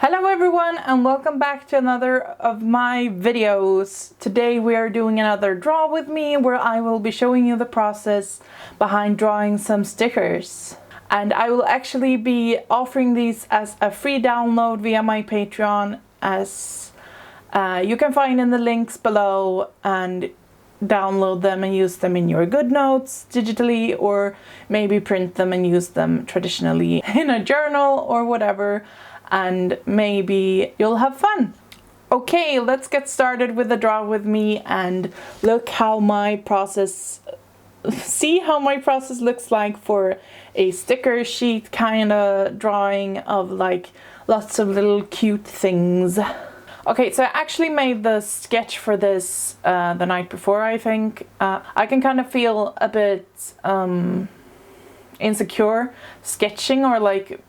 Hello everyone and welcome back to another of my videos. Today we are doing another draw with me where I will be showing you the process behind drawing some stickers. And I will actually be offering these as a free download via my Patreon, as you can find in the links below, and download them and use them in your GoodNotes digitally, or maybe print them and use them traditionally in a journal or whatever. And maybe you'll have fun. Okay, let's get started with the draw with me and look how my process, see how my process looks like for a sticker sheet kind of drawing of like lots of little cute things. Okay, so I actually made the sketch for this the night before, I think. I can kind of feel a bit insecure sketching, or like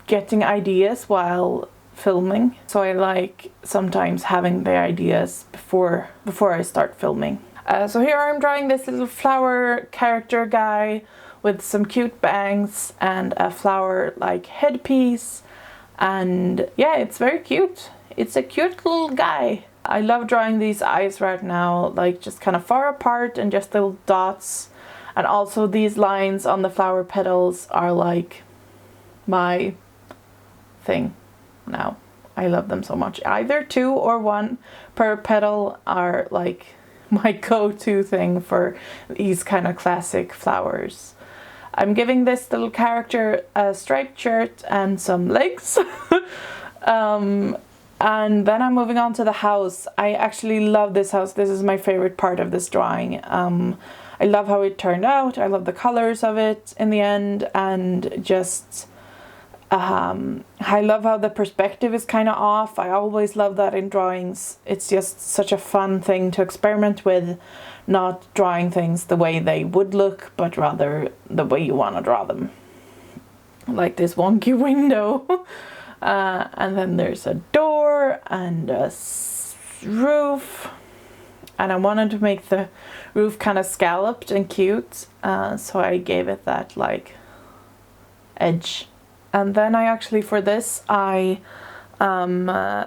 getting ideas while filming, so I like sometimes having the ideas before I start filming. So here I'm drawing this little flower character guy with some cute bangs and a flower like headpiece, and yeah, it's very cute. It's a cute little guy. I love drawing these eyes right now, like just kind of far apart and just little dots, and also these lines on the flower petals are like my thing now. I love them so much. Either 2 or 1 per petal are like my go-to thing for these kind of classic flowers. I'm giving this little character a striped shirt and some legs. And then I'm moving on to the house. I actually love this house. This is my favorite part of this drawing. I love how it turned out. I love the colors of it in the end, and just I love how the perspective is kind of off. I always love that in drawings. It's just such a fun thing to experiment with, not drawing things the way they would look, but rather the way you want to draw them. Like this wonky window. And then there's a door and a roof. And I wanted to make the roof kind of scalloped and cute, so I gave it that like edge. And then I actually, for this, I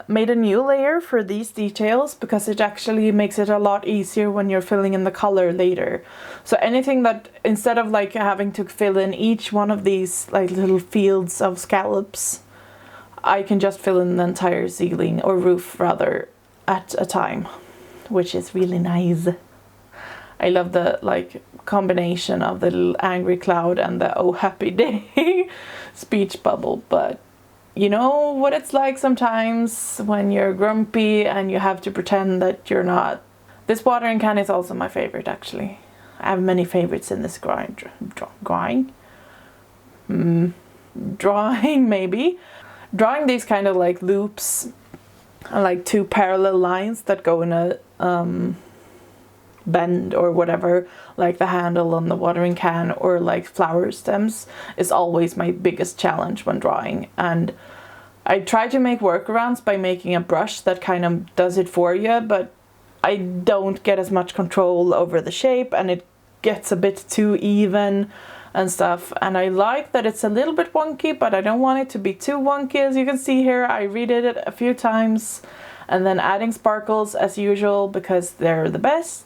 made a new layer for these details, because it actually makes it a lot easier when you're filling in the color later. So anything that, instead of like having to fill in each one of these like little fields of scallops, I can just fill in the entire ceiling, or roof rather, at a time, which is really nice. I love the like combination of the little angry cloud and the oh happy day speech bubble, but you know what it's like sometimes when you're grumpy and you have to pretend that you're not. This watering can is also my favorite, actually. I have many favorites in this drawing maybe. Drawing these kind of like loops and like 2 parallel lines that go in a bend or whatever, like the handle on the watering can, or like flower stems, is always my biggest challenge when drawing. And I try to make workarounds by making a brush that kind of does it for you, but I don't get as much control over the shape, and it gets a bit too even and stuff. And I like that it's a little bit wonky, but I don't want it to be too wonky. As you can see here, I redid it a few times, and then adding sparkles as usual, because they're the best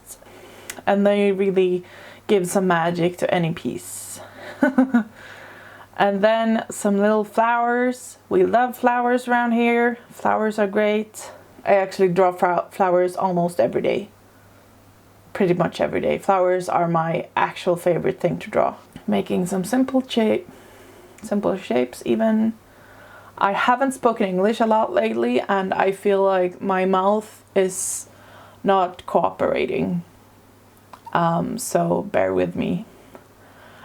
and they really give some magic to any piece. And then some little flowers. We love flowers around here. Flowers are great. I actually draw flowers almost every day. Pretty much every day. Flowers are my actual favorite thing to draw. Making some simple shapes even. I haven't spoken English a lot lately, and I feel like my mouth is not cooperating. So bear with me.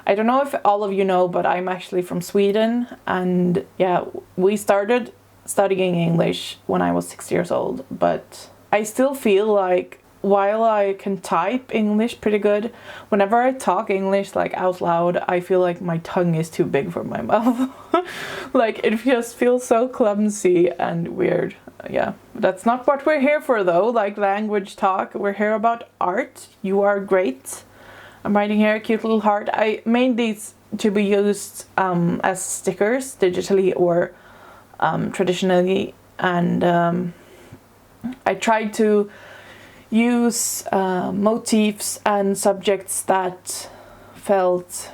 I don't know if all of you know, but I'm actually from Sweden, and yeah, we started studying English when I was 6 years old, but I still feel like while I can type English pretty good, whenever I talk English like out loud, I feel like my tongue is too big for my mouth. Like it just feels so clumsy and weird. Yeah, that's not what we're here for though, like language talk. We're here about art. You are great. I'm writing here a cute little heart. I made these to be used as stickers digitally, or traditionally, and I tried to use motifs and subjects that felt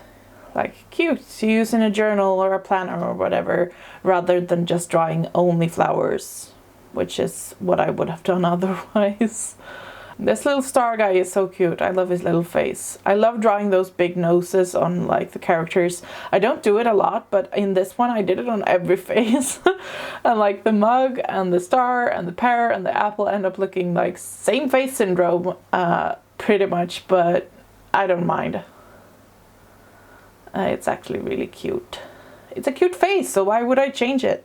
like cute to use in a journal or a planner or whatever, rather than just drawing only flowers, which is what I would have done otherwise. This little star guy is so cute. I love his little face. I love drawing those big noses on like the characters. I don't do it a lot, but in this one I did it on every face. And like the mug and the star and the pear and the apple end up looking like same face syndrome, pretty much, but I don't mind. It's actually really cute. It's a cute face, so why would I change it?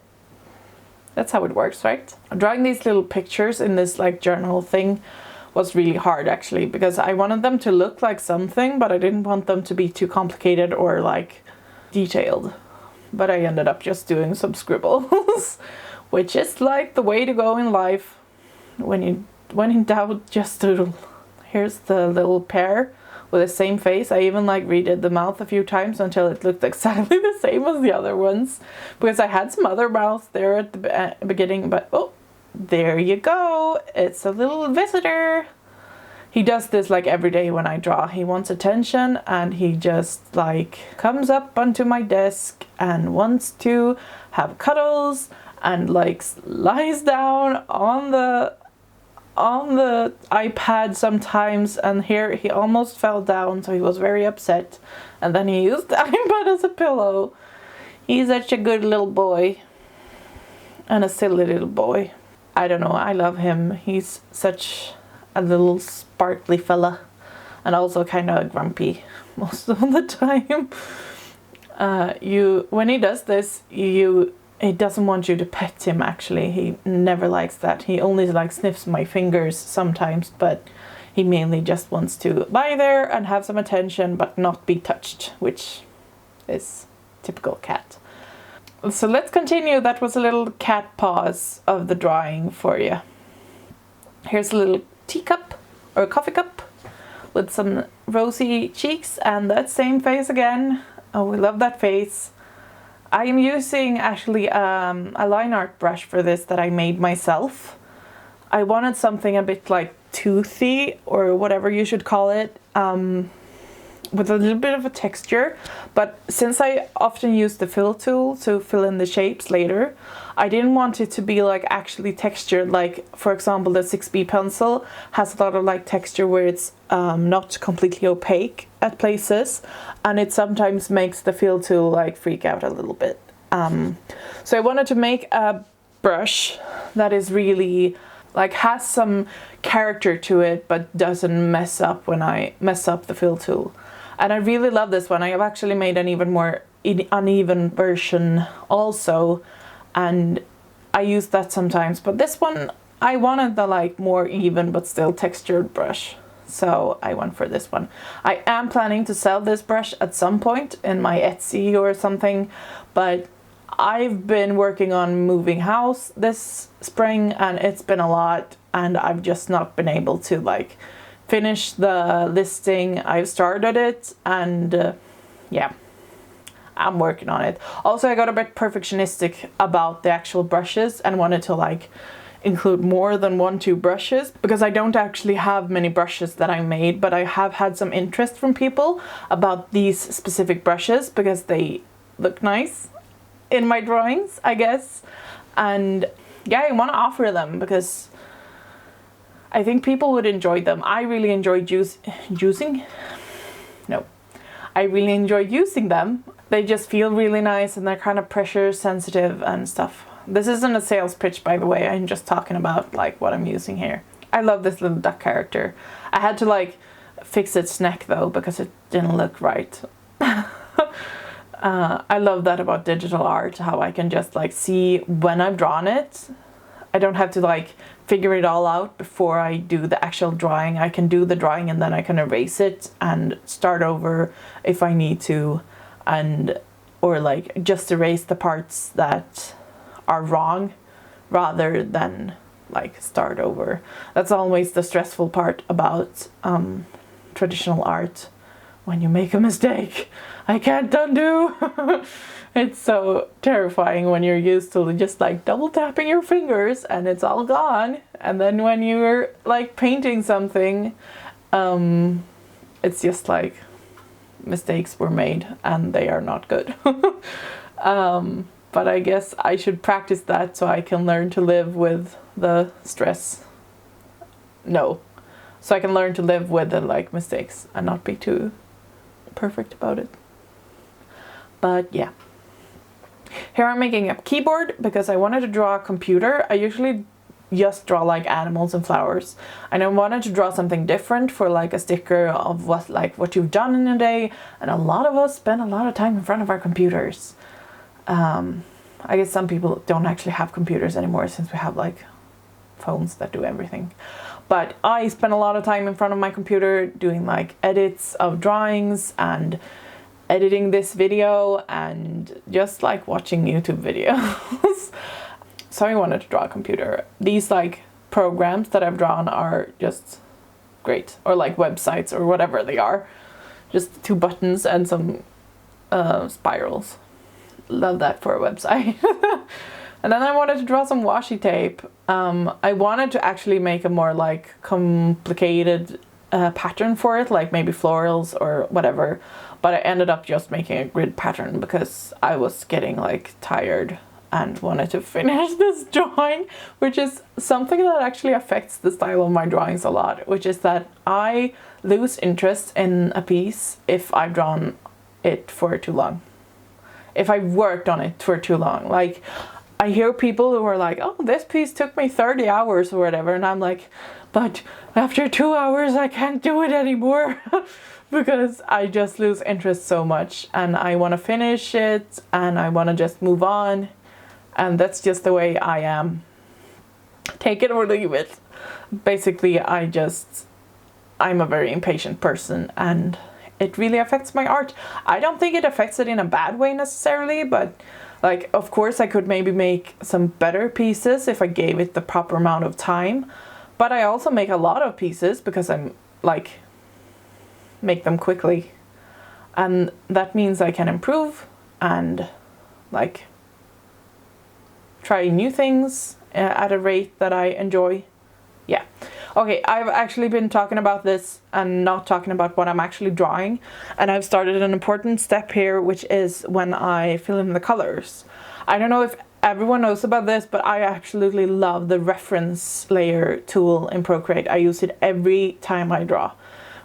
That's how it works, right? Drawing these little pictures in this like journal thing was really hard actually, because I wanted them to look like something, but I didn't want them to be too complicated or like detailed. But I ended up just doing some scribbles, which is like the way to go in life. When in doubt, just doodle. Here's the little pear with the same face. I even like redid the mouth a few times until it looked exactly the same as the other ones, because I had some other mouths there at the beginning, but oh, there you go. It's a little visitor. He does this like every day when I draw. He wants attention and he just like comes up onto my desk and wants to have cuddles and like lies down on the iPad sometimes, and here he almost fell down, so he was very upset, and then he used the iPad as a pillow. He's such a good little boy, and a silly little boy. I don't know, I love him. He's such a little sparkly fella, and also kind of grumpy most of the time. When he does this, he doesn't want you to pet him actually. He never likes that. He only like sniffs my fingers sometimes, but he mainly just wants to lie there and have some attention but not be touched, which is typical cat. So let's continue. That was a little cat pause of the drawing for you. Here's a little teacup or a coffee cup with some rosy cheeks and that same face again. Oh, we love that face. I am using actually a line art brush for this that I made myself. I wanted something a bit like toothy or whatever you should call it, with a little bit of a texture, but since I often use the fill tool to fill in the shapes later, I didn't want it to be like actually textured. Like for example, the 6B pencil has a lot of like texture where it's not completely opaque at places, and it sometimes makes the fill tool like freak out a little bit. So I wanted to make a brush that is really like has some character to it but doesn't mess up when I mess up the fill tool. And I really love this one. I have actually made an even more uneven version also, and I use that sometimes, but this one I wanted the like more even but still textured brush, so I went for this one. I am planning to sell this brush at some point in my Etsy or something, but I've been working on moving house this spring and it's been a lot, and I've just not been able to like finish the listing. I've started it and yeah, I'm working on it. Also, I got a bit perfectionistic about the actual brushes and wanted to like include more than 1-2 brushes, because I don't actually have many brushes that I made, but I have had some interest from people about these specific brushes because they look nice in my drawings, I guess. And yeah, I want to offer them because I think people would enjoy them. I really enjoy I really enjoy using them. They just feel really nice and they're kind of pressure sensitive and stuff. This isn't a sales pitch, by the way. I'm just talking about like what I'm using here. I love this little duck character. I had to like fix its neck though because it didn't look right. I love that about digital art, how I can just like see when I've drawn it. I don't have to like figure it all out before I do the actual drawing. I can do the drawing and then I can erase it and start over if I need to, and or like just erase the parts that are wrong rather than like start over. That's always the stressful part about traditional art, when you make a mistake, I can't undo. It's so terrifying when you're used to just like double tapping your fingers and it's all gone. And then when you're like painting something, it's just like mistakes were made and they are not good. But I guess I should practice that so I can learn to live with the stress. No. So I can learn to live with the like mistakes and not be too perfect about it. But yeah. Here I'm making a keyboard because I wanted to draw a computer. I usually just draw like animals and flowers, and I wanted to draw something different for like a sticker of what you've done in a day. And a lot of us spend a lot of time in front of our computers. I guess some people don't actually have computers anymore since we have like phones that do everything. But I spend a lot of time in front of my computer doing like edits of drawings and editing this video and just like watching YouTube videos. So I wanted to draw a computer. These like programs that I've drawn are just great, or like websites or whatever they are. Just 2 buttons and some spirals. Love that for a website. And then I wanted to draw some washi tape. I wanted to actually make a more like complicated pattern for it, like maybe florals or whatever. But I ended up just making a grid pattern because I was getting like tired and wanted to finish this drawing, which is something that actually affects the style of my drawings a lot, which is that I lose interest in a piece if I've drawn it for too long. If I've worked on it for too long. Like, I hear people who are like, oh, this piece took me 30 hours or whatever, and I'm like, but after 2 hours I can't do it anymore. Because I just lose interest so much and I want to finish it and I want to just move on. And that's just the way I am. Take it or leave it. Basically, I'm a very impatient person and it really affects my art. I don't think it affects it in a bad way necessarily, but like, of course I could maybe make some better pieces if I gave it the proper amount of time. But I also make a lot of pieces because I'm like, make them quickly. And that means I can improve and like try new things at a rate that I enjoy. Yeah. Okay, I've actually been talking about this and not talking about what I'm actually drawing. And I've started an important step here, which is when I fill in the colors. I don't know if everyone knows about this, but I absolutely love the reference layer tool in Procreate. I use it every time I draw,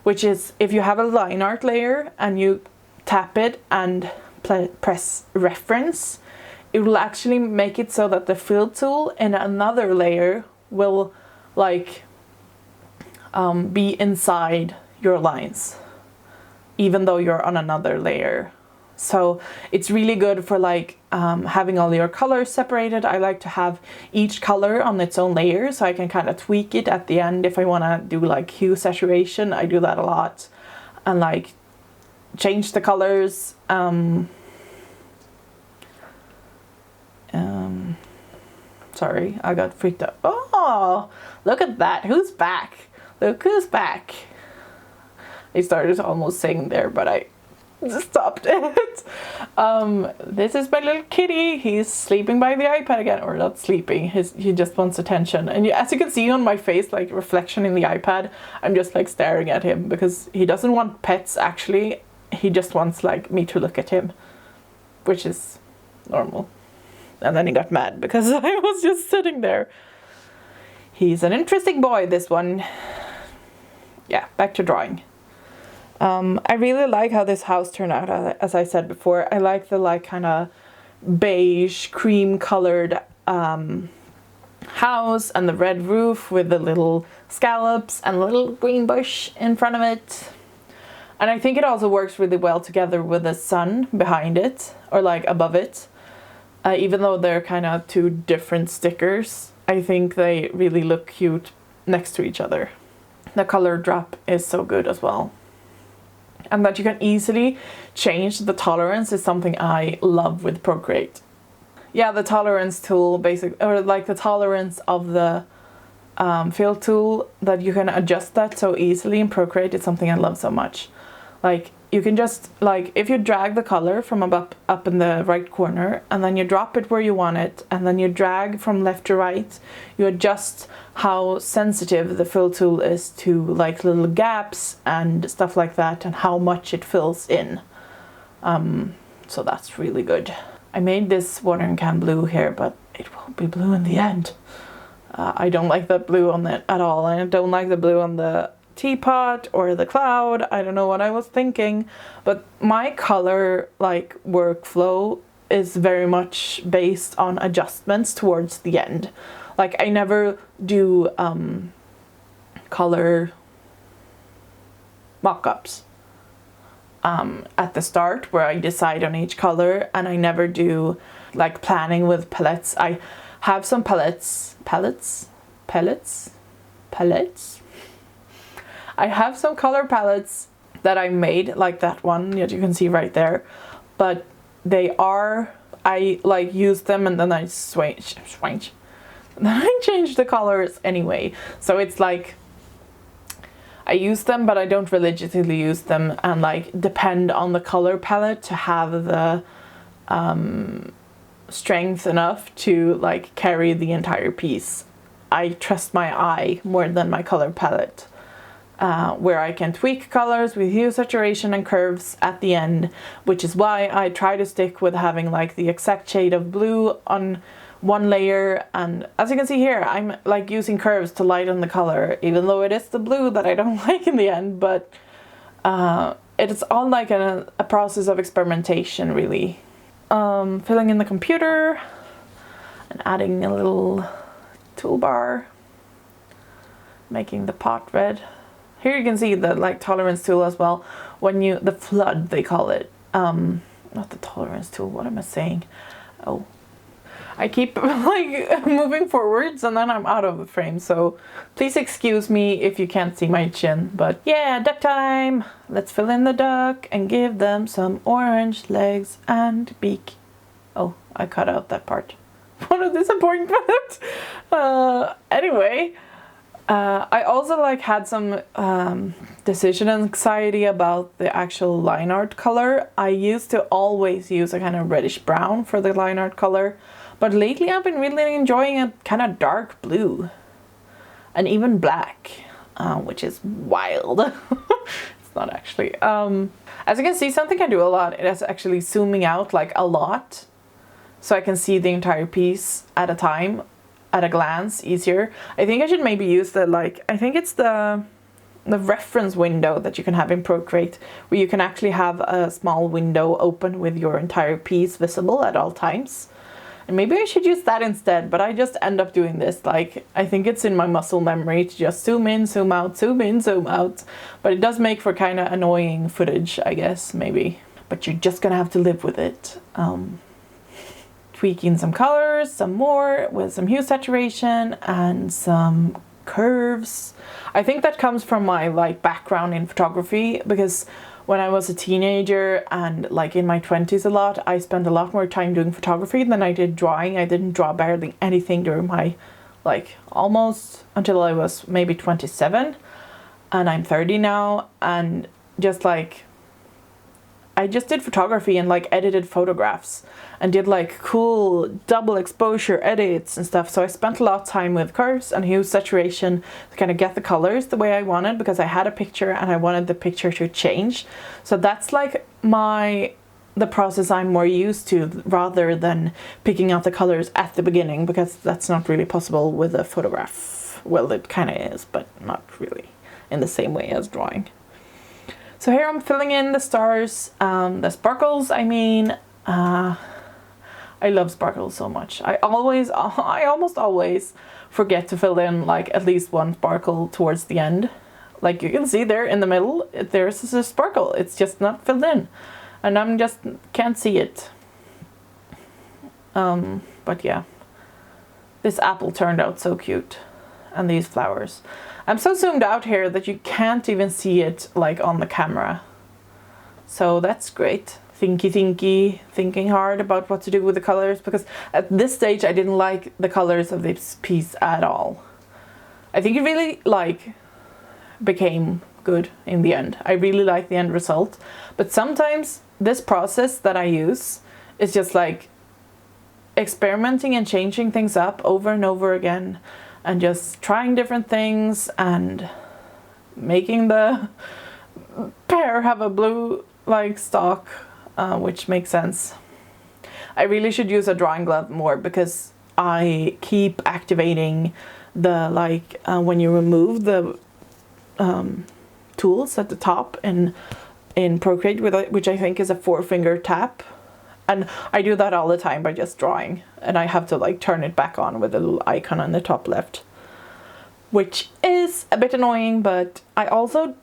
which is if you have a line art layer and you tap it and press reference, it will actually make it so that the fill tool in another layer will like be inside your lines, even though you're on another layer. So it's really good for like having all your colors separated. I like to have each color on its own layer so I can kind of tweak it at the end if I want to do like hue saturation. I do that a lot and like change the colors. Sorry, I got freaked out. Oh, look at that. Who's back? Look who's back. I started almost saying there, but I stopped it. This is my little kitty. He's sleeping by the iPad again, or not sleeping. He just wants attention. And as you can see on my face, like reflection in the iPad, I'm just like staring at him because he doesn't want pets actually. He just wants like me to look at him, which is normal. And then he got mad because I was just sitting there. He's an interesting boy, this one. Yeah, back to drawing. I really like how this house turned out, as I said before. I like the like kind of beige, cream colored house and the red roof with the little scallops and a little green bush in front of it. And I think it also works really well together with the sun behind it, or like above it. Even though they're kind of 2 different stickers, I think they really look cute next to each other. The color drop is so good as well. And that you can easily change the tolerance is something I love with Procreate. Yeah, the tolerance tool basically, or like the tolerance of the fill tool, that you can adjust that so easily in Procreate is something I love so much. Like you can just, like, if you drag the color from up in the right corner, and then you drop it where you want it, and then you drag from left to right, you adjust how sensitive the fill tool is to like little gaps and stuff like that, and how much it fills in. So that's really good. I made this watering can blue here, but it won't be blue in the end. I don't like that blue on it at all. I don't like the blue on the teapot or the cloud. I don't know what I was thinking, but my color like workflow is very much based on adjustments towards the end. Like I never do color mock-ups at the start where I decide on each color, and I never do like planning with palettes. I have some palettes. I have some color palettes that I made, like that one that you can see right there, but I like use them and then I switch. Then I change the colors anyway. So it's like I use them, but I don't religiously use them, and like depend on the color palette to have the strength enough to like carry the entire piece. I trust my eye more than my color palette. Where I can tweak colors with hue, saturation and curves at the end, which is why I try to stick with having like the exact shade of blue on one layer. And as you can see here, I'm like using curves to lighten the color, even though it is the blue that I don't like in the end. But it's all like a process of experimentation, really. Filling in the computer and adding a little toolbar, making the pot red. Here you can see the like tolerance tool as well. When the flood, they call it. Not the tolerance tool, what am I saying? Oh, I keep like moving forwards and then I'm out of the frame. So please excuse me if you can't see my chin, but yeah, duck time. Let's fill in the duck and give them some orange legs and beak. Oh, I cut out that part. What a disappointment. Anyway. I also like had some decision anxiety about the actual line art color. I used to always use a kind of reddish brown for the line art color, but lately I've been really enjoying a kind of dark blue and even black, which is wild. It's not actually. As you can see, something I do a lot is actually zooming out like a lot, so I can see the entire piece at a time. At a glance, easier. I think I should maybe use the I think it's the reference window that you can have in Procreate, where you can actually have a small window open with your entire piece visible at all times. And maybe I should use that instead, but I just end up doing this. Like, I think it's in my muscle memory to just zoom in, zoom out, zoom in, zoom out. But it does make for kind of annoying footage, I guess, maybe. But you're just gonna have to live with it. Tweaking some colors, some more with some hue saturation and some curves. I think that comes from my like background in photography, because when I was a teenager and like in my 20s a lot, I spent a lot more time doing photography than I did drawing. I didn't draw barely anything during my like almost until I was maybe 27, and I'm 30 now, and just like I just did photography and like edited photographs and did like cool double exposure edits and stuff. So I spent a lot of time with curves and hue saturation to kind of get the colors the way I wanted, because I had a picture and I wanted the picture to change. So that's like the process I'm more used to, rather than picking out the colors at the beginning, because that's not really possible with a photograph. Well, it kind of is, but not really in the same way as drawing. So here I'm filling in the stars, the sparkles, I mean. I love sparkles so much. I almost always forget to fill in like at least one sparkle towards the end. Like you can see there in the middle, there's a sparkle. It's just not filled in. And I'm just can't see it. But yeah, this apple turned out so cute. And these flowers. I'm so zoomed out here that you can't even see it like on the camera. So that's great. Thinking hard about what to do with the colors, because at this stage I didn't like the colors of this piece at all. I think it really like became good in the end. I really like the end result. But sometimes this process that I use is just like experimenting and changing things up over and over again, and just trying different things and making the pear have a blue like stalk, which makes sense. I really should use a drawing glove more, because I keep activating the like when you remove the tools at the top in Procreate, which I think is a 4-finger tap. And I do that all the time by just drawing, and I have to like turn it back on with a little icon on the top left, which is a bit annoying. But I also,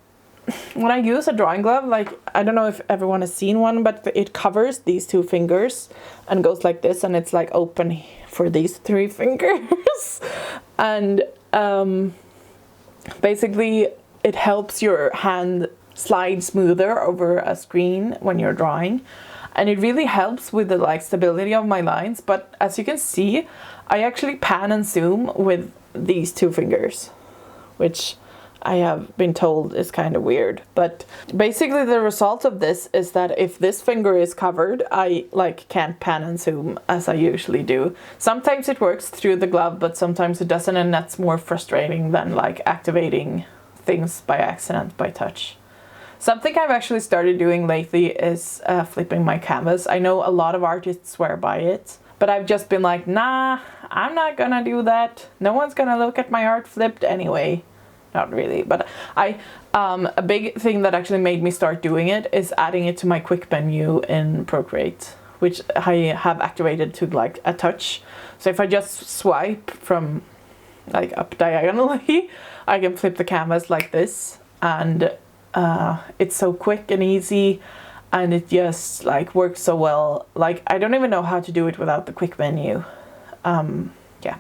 when I use a drawing glove, like, I don't know if everyone has seen one, but it covers these 2 fingers and goes like this, and it's like open for these 3 fingers. And basically it helps your hand slide smoother over a screen when you're drawing. And it really helps with the like stability of my lines. But as you can see, I actually pan and zoom with these 2 fingers, which I have been told is kind of weird. But basically the result of this is that if this finger is covered, I like can't pan and zoom as I usually do. Sometimes it works through the glove, but sometimes it doesn't, and that's more frustrating than like activating things by accident by touch. Something I've actually started doing lately is flipping my canvas. I know a lot of artists swear by it, but I've just been like, nah, I'm not gonna do that. No one's gonna look at my art flipped anyway. Not really, but a big thing that actually made me start doing it is adding it to my quick menu in Procreate, which I have activated to like a touch. So if I just swipe from like up diagonally, I can flip the canvas like this, and it's so quick and easy, and it just like works so well. Like, I don't even know how to do it without the quick menu. Yeah.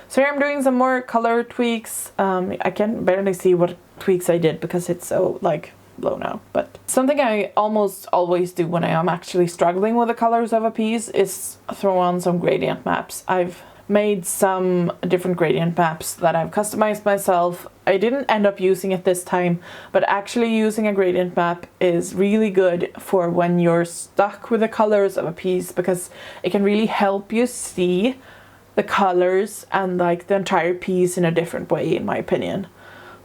So here I'm doing some more color tweaks. I can barely see what tweaks I did because it's so like blown out. But something I almost always do when I am actually struggling with the colors of a piece is throw on some gradient maps. I've made some different gradient maps that I've customized myself. I didn't end up using it this time, but actually using a gradient map is really good for when you're stuck with the colors of a piece, because it can really help you see the colors and like the entire piece in a different way, in my opinion.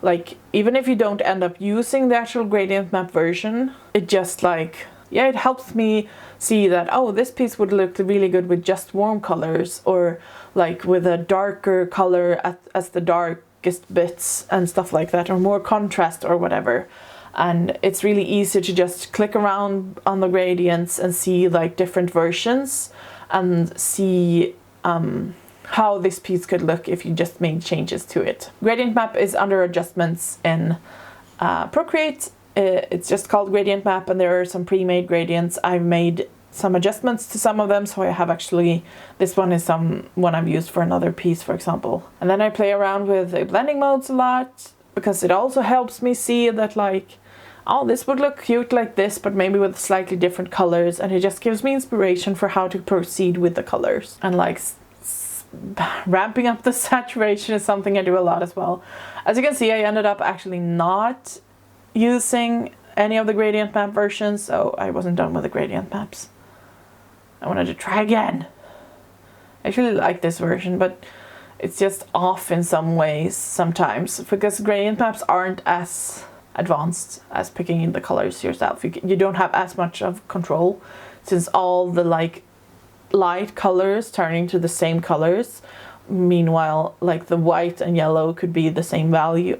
Like, even if you don't end up using the actual gradient map version, it just like, yeah, it helps me see that, oh, this piece would look really good with just warm colors, or like with a darker color as the darkest bits and stuff like that, or more contrast or whatever. And it's really easy to just click around on the gradients and see like different versions and see how this piece could look if you just made changes to it. Gradient map is under adjustments in Procreate. It's just called gradient map, and there are some pre-made gradients. I've made some adjustments to some of them, so I have actually, this one is one I've used for another piece, for example. And then I play around with the blending modes a lot, because it also helps me see that like, oh, this would look cute like this, but maybe with slightly different colors, and it just gives me inspiration for how to proceed with the colors. And like ramping up the saturation is something I do a lot as well. As you can see, I ended up actually not using any of the gradient map versions, so I wasn't done with the gradient maps. I wanted to try again. I actually like this version, but it's just off in some ways sometimes, because gradient maps aren't as advanced as picking in the colors yourself. You don't have as much of control, since all the like light colors turning to the same colors. Meanwhile, like the white and yellow could be the same value.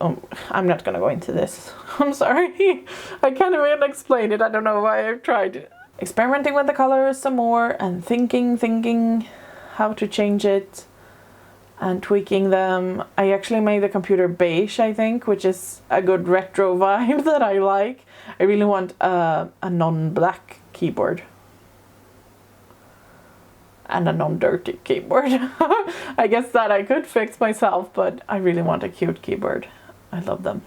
I'm not gonna go into this. I'm sorry. I can't even explain it. I don't know why I've tried experimenting with the colors some more and thinking how to change it and tweaking them. I actually made the computer beige, I think, which is a good retro vibe that I like. I really want a non-black keyboard. And a non-dirty keyboard. I guess that I could fix myself, but I really want a cute keyboard. I love them.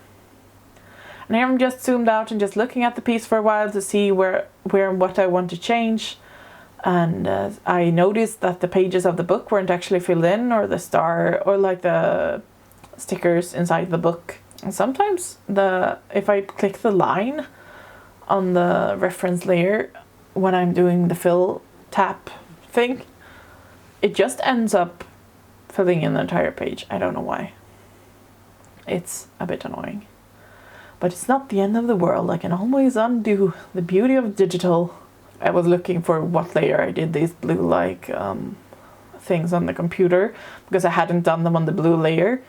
And here I'm just zoomed out and just looking at the piece for a while to see where and what I want to change. And I noticed that the pages of the book weren't actually filled in, or the star, or like the stickers inside the book. And sometimes if I click the line on the reference layer when I'm doing the fill tap thing, it just ends up filling in the entire page. I don't know why. It's a bit annoying. But it's not the end of the world. I can always undo. The beauty of digital. I was looking for what layer I did these blue like things on the computer because I hadn't done them on the blue layer.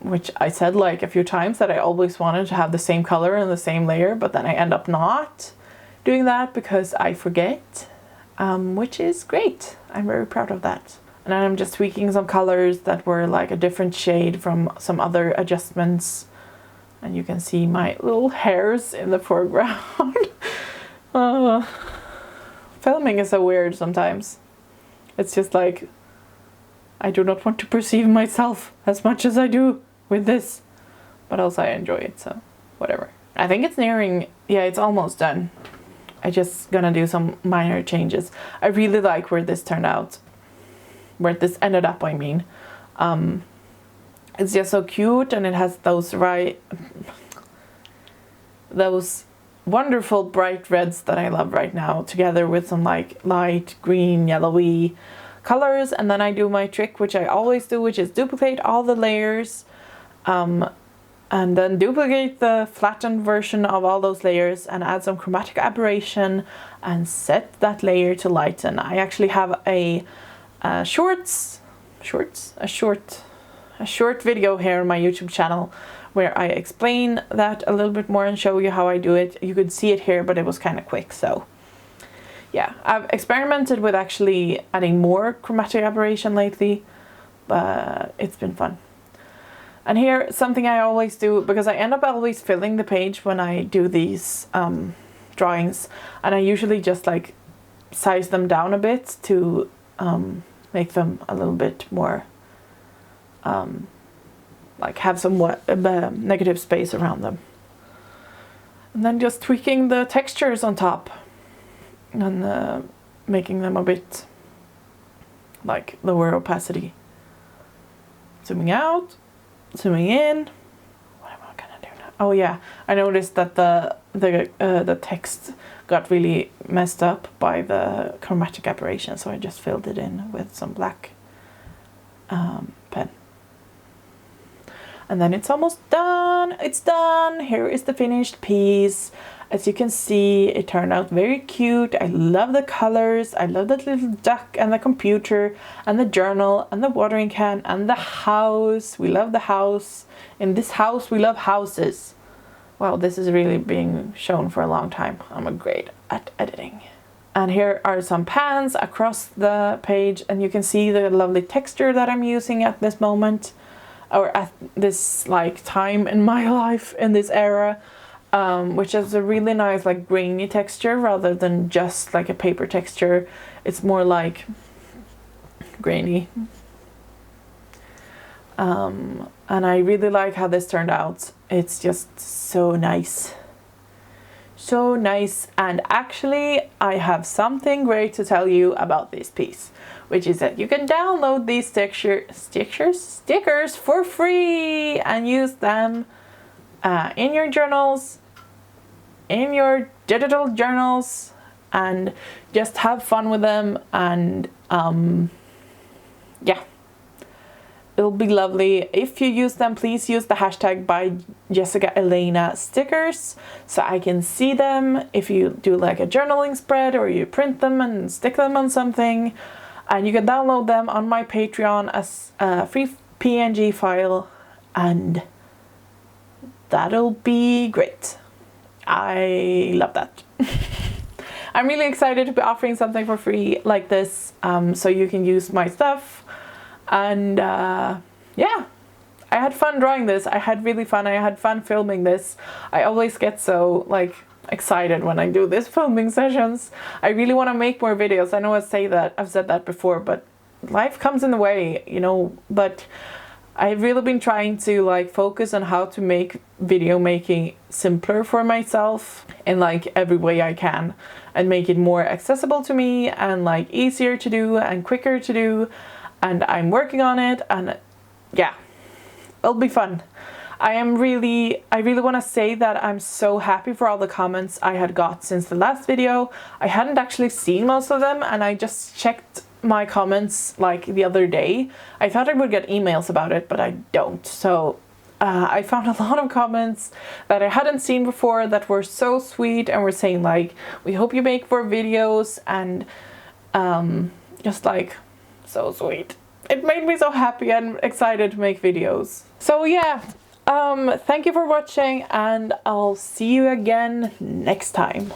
Which I said like a few times that I always wanted to have the same color and the same layer, but then I end up not doing that because I forget, which is great. I'm very proud of that. And then I'm just tweaking some colors that were like a different shade from some other adjustments. And you can see my little hairs in the foreground. Filming is so weird sometimes. It's just like, I do not want to perceive myself as much as I do with this. But also I enjoy it, so whatever. I think it's nearing, yeah, it's almost done. I just gonna do some minor changes. I really like where this turned out. Where this ended up, I mean. It's just so cute, and it has those wonderful bright reds that I love right now, together with some like light green, yellowy colors. And then I do my trick, which I always do, which is duplicate all the layers, and then duplicate the flattened version of all those layers and add some chromatic aberration and set that layer to lighten. I actually have a short video here on my YouTube channel where I explain that a little bit more and show you how I do it. You could see it here, but it was kind of quick. So yeah, I've experimented with actually adding more chromatic aberration lately, but it's been fun. And here, something I always do, because I end up always filling the page when I do these drawings, and I usually just like size them down a bit to make them a little bit more like have somewhat negative space around them. And then just tweaking the textures on top and making them a bit like lower opacity. Zooming out, zooming in. What am I gonna do now? Oh yeah, I noticed that the text got really messed up by the chromatic aberration, so I just filled it in with some black pen. And then it's almost done. It's done. Here is the finished piece. As you can see, it turned out very cute. I love the colors. I love that little duck and the computer and the journal and the watering can and the house. We love the house. In this house, we love houses. Wow, this is really being shown for a long time. I'm great at editing. And here are some pans across the page, and you can see the lovely texture that I'm using at this moment, or at this like time in my life, in this era, which is a really nice like grainy texture rather than just like a paper texture. It's more like grainy. And I really like how this turned out. It's just so nice. So nice. And actually I have something great to tell you about this piece, which is that you can download these stickers for free and use them in your journals, in your digital journals, and just have fun with them. And yeah, it'll be lovely. If you use them, please use the hashtag by Jessica Elena stickers so I can see them. If you do like a journaling spread or you print them and stick them on something, and you can download them on my Patreon as a free PNG file, and that'll be great. I love that. I'm really excited to be offering something for free like this, so you can use my stuff. And yeah, I had fun drawing this. I had really fun. I had fun filming this. I always get so like excited when I do these filming sessions. I really want to make more videos. I know I've said that before, but life comes in the way, you know. But I've really been trying to like focus on how to make video making simpler for myself in like every way I can, and make it more accessible to me and like easier to do and quicker to do. And I'm working on it, and yeah, it'll be fun. I really want to say that I'm so happy for all the comments I had got since the last video. I hadn't actually seen most of them, and I just checked my comments like the other day. I thought I would get emails about it, but I don't. So I found a lot of comments that I hadn't seen before that were so sweet and were saying like, we hope you make more videos, and just like so sweet. It made me so happy and excited to make videos. So yeah, thank you for watching, and I'll see you again next time.